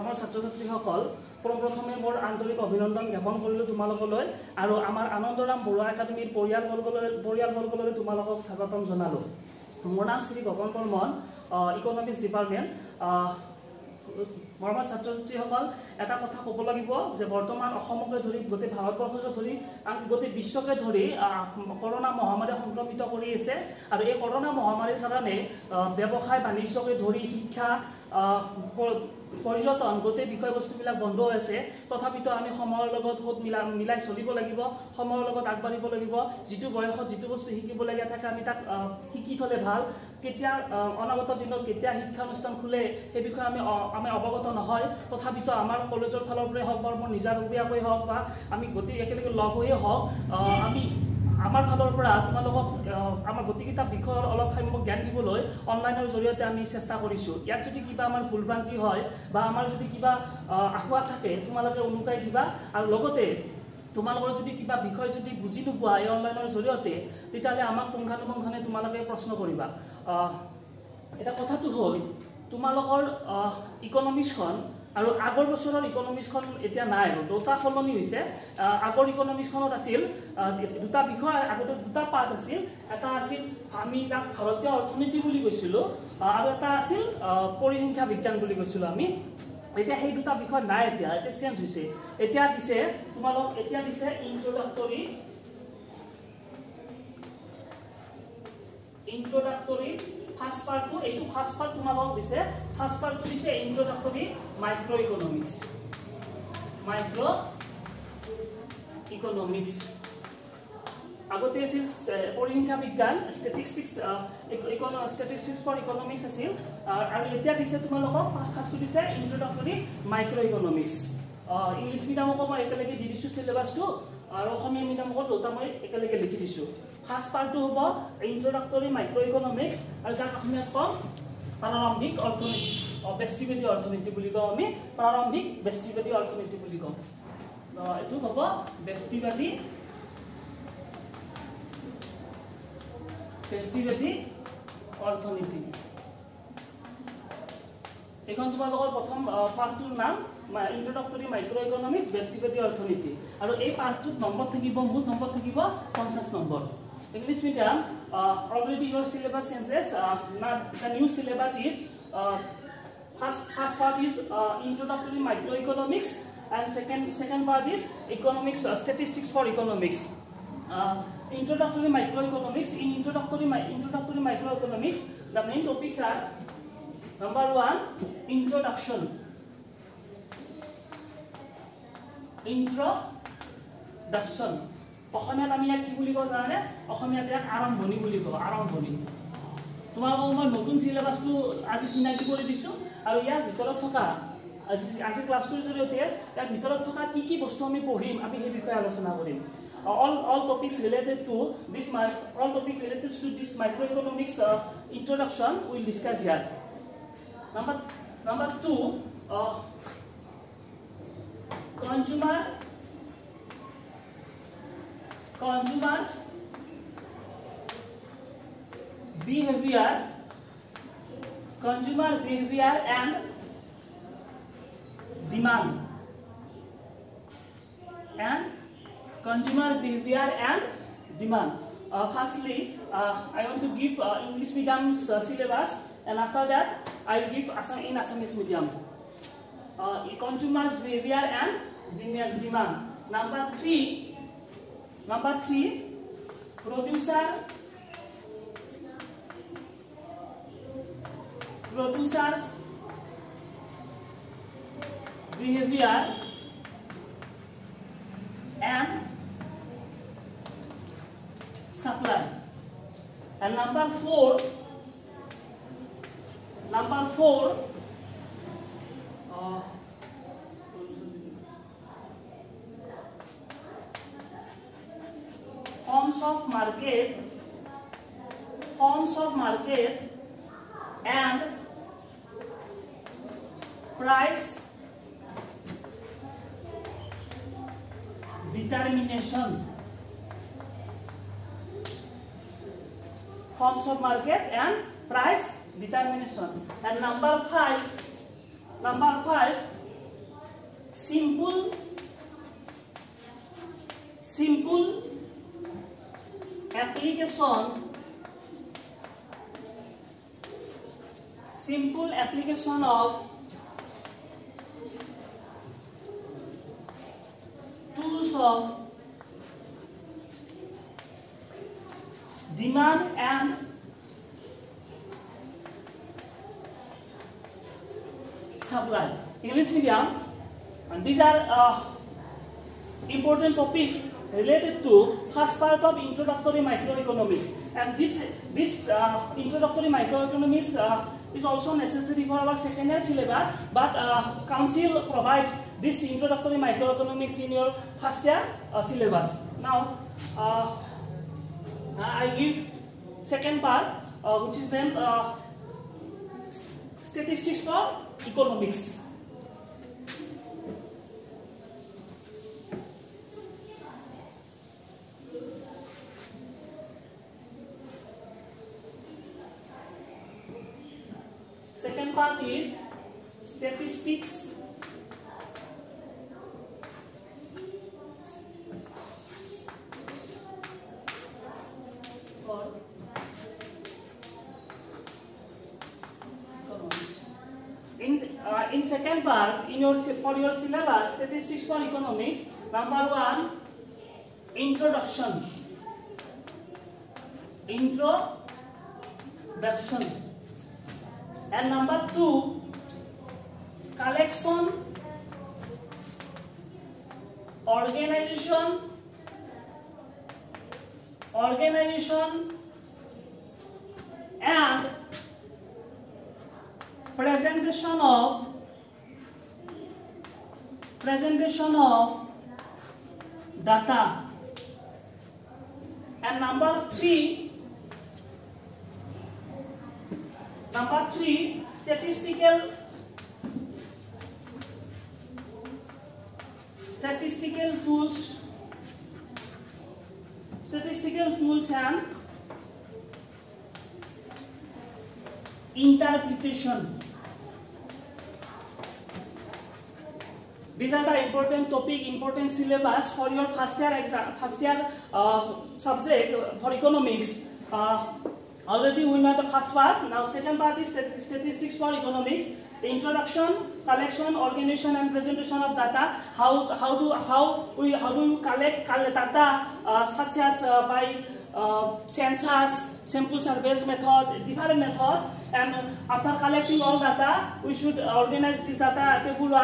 মৰমৰ ছাত্ৰ ছাত্ৰীসকল প্ৰথমে মোৰ আন্তৰিক অভিনন্দন জ্ঞাপন কৰিলোঁ তোমালোকলৈ আৰু আমাৰ আনন্দৰাম বৰুৱা একাডেমীৰ পৰিয়ালবৰ্গলৈ তোমালোকক স্বাগতম জনালোঁ। মোৰ নাম শ্ৰী গগন বৰ্মন, ইকনমিক্স ডিপাৰ্টমেণ্ট। মৰমৰ ছাত্ৰ ছাত্ৰীসকল, এটা কথা ক'ব লাগিব যে বৰ্তমান অসমকে ধৰি গোটেই ভাৰতবৰ্ষকে ধৰি আনকি গোটেই বিশ্বকে ধৰি কৰোণা মহামাৰী সংক্ৰমিত কৰি আছে আৰু এই কৰোণা মহামাৰীৰ কাৰণে ব্যৱসায় বাণিজ্যকে ধৰি শিক্ষা পৰ্যটন গোটেই বিষয়বস্তুবিলাক বন্ধ হৈ আছে। তথাপিতো আমি সময়ৰ লগত মিলাই চলিব লাগিব, সময়ৰ লগত আগবাঢ়িব লাগিব। যিটো বয়সত যিটো বস্তু শিকিবলগীয়া থাকে আমি তাক শিকি থ'লে ভাল। কেতিয়া অনাগত দিনত কেতিয়া শিক্ষানুষ্ঠান খোলে সেই বিষয়ে আমি অৱগত নহয়। তথাপিতো আমাৰ কলেজৰ ফালৰ পৰাই হওক বা মোৰ নিজাববীয়াকৈ হওক বা আমি গোটেই একেলগে লগ হৈয়ে হওক আমি আমাৰ ফালৰ পৰা তোমালোকক আমাৰ গোটেইকেইটা বিষয়ৰ অলপ সম্যক জ্ঞান দিবলৈ অনলাইনৰ জৰিয়তে আমি চেষ্টা কৰিছোঁ। ইয়াত যদি কিবা আমাৰ ভুলভ্ৰান্তি হয় বা আমাৰ যদি কিবা আশা থাকে তোমালোকে অনুকাই দিবা আৰু লগতে তোমালোকৰ যদি কিবা বিষয় যদি বুজি নোপোৱা এই অনলাইনৰ জৰিয়তে তেতিয়াহ'লে আমাক পুংখানুপুংখনে তোমালোকে প্ৰশ্ন কৰিবা। এটা কথাটো হ'ল তোমালোকৰ ইকনমিক্সখন আৰু আগৰ বছৰৰ ইকনমিক্সখন এতিয়া নাই, দুটা সলনি হৈছে। আগৰ ইকনমিক্সখনত আছিল দুটা বিষয়, আগতে দুটা পাৰ্ট আছিল। এটা আছিল আমি যাক ভাৰতীয় অৰ্থনীতি বুলি কৈছিলোঁ আৰু এটা আছিল পৰিসংখ্যা বিজ্ঞান বুলি কৈছিলোঁ আমি। এতিয়া সেই দুটা বিষয় নাই, এতিয়া চেঞ্জ হৈছে। এতিয়া দিছে তোমালোক ইন্ট্ৰডাক্টৰী ফাৰ্ষ্ট পাৰ্টটো, এইটো ফাৰ্ষ্ট পাৰ্ট তোমালোকক দিছে। ফাৰ্ষ্ট পাৰ্টটো দিছে ইন্ট্ৰডাক্টৰী মাইক্ৰ ইকনমিক্স। আগতে আছিল পৰিসংখ্যা বিজ্ঞান, ষ্টেটিষ্টিক্স ফৰ ইকনমিক্স আছিল আৰু এতিয়া দিছে তোমালোকক ফাৰ্ষ্টটো দিছে ইন্ট্ৰডাক্টৰী মাইক্ৰ ইকনমিক্স। ইংলিছ মিডিয়ামকো মই একেলগে দি দিছোঁ চিলেবাছটো আৰু অসমীয়া মিডিয়ামকো দুটা মই একেলগে লিখি দিছোঁ। ফাৰ্ষ্ট পাৰ্টটো হ'ব ইন্ট্ৰডাক্টৰী মাইক্ৰ ইকনমিক্স আৰু যাক অসমীয়াত কওঁ প্ৰাৰম্ভিক অৰ্থনীতি, ব্যষ্টিবাদী অৰ্থনীতি বুলি কওঁ আমি। প্ৰাৰম্ভিক ব্যষ্টিবাদী অৰ্থনীতি বুলি কওঁ। এইটো হ'ব ব্যষ্টিবাদী অৰ্থনীতি। এইখন তোমালোকৰ প্ৰথম পাৰ্টটোৰ নাম ইন্ট্ৰডাক্টৰী মাইক্ৰ ইকনমিক্স ব্যষ্টিবাদী অৰ্থনীতি আৰু এই পাৰ্টটোত নম্বৰ থাকিব, মূল নম্বৰ থাকিব 50 number. English medium, already your syllabus changes. The new syllabus is first part is introductory microeconomics and second part is economics, statistics for economics. Introductory microeconomics. In introductory microeconomics, the main topics are number 1, introduction. অসমীয়াত আমি ইয়াক কি বুলি কওঁ জানানে? অসমীয়াত ইয়াক আৰম্ভণি বুলি কওঁ। আৰম্ভণি। তোমালোকক মই নতুন চিলেবাছটো আজি চিনাকি কৰি দিছোঁ আৰু ইয়াৰ ভিতৰত থকা আজি ক্লাছটোৰ জৰিয়তে ইয়াৰ ভিতৰত থকা কি বস্তু আমি পঢ়িম আমি সেই বিষয়ে আলোচনা কৰিম। All topics related to this microeconomics introduction we will discuss here. Number 2, consumers behavior and demand. Firstly, I want to give English medium syllabus, and after that I will give Assamese medium. Consumers behavior and demand. Number 3, producers behavior and supply. And number 4, forms of market and price determination. Forms of market and price determination. And number five, simple application of tools of demand and supply. English medium, and these are important topics related to first part of introductory microeconomics, and this introductory microeconomics is also necessary for our second year syllabus, but council provides this introductory microeconomics in your first year syllabus. Now I give second part, which is then statistics for economics. Second part is statistics for economics. In second part, for your syllabus, statistics for economics, number 1, introduction, and number 2, collection, organization and presentation of data, and number 3, statistical tools and interpretation. These are the important topic, important syllabus for your first year exam, subject for economics. Already we know the first part. Now second part is statistics for economics. Introduction, collection, organization, and presentation of data. How do you collect data such as by census, sample surveys method, different methods. And after collecting all data, we should organize this data.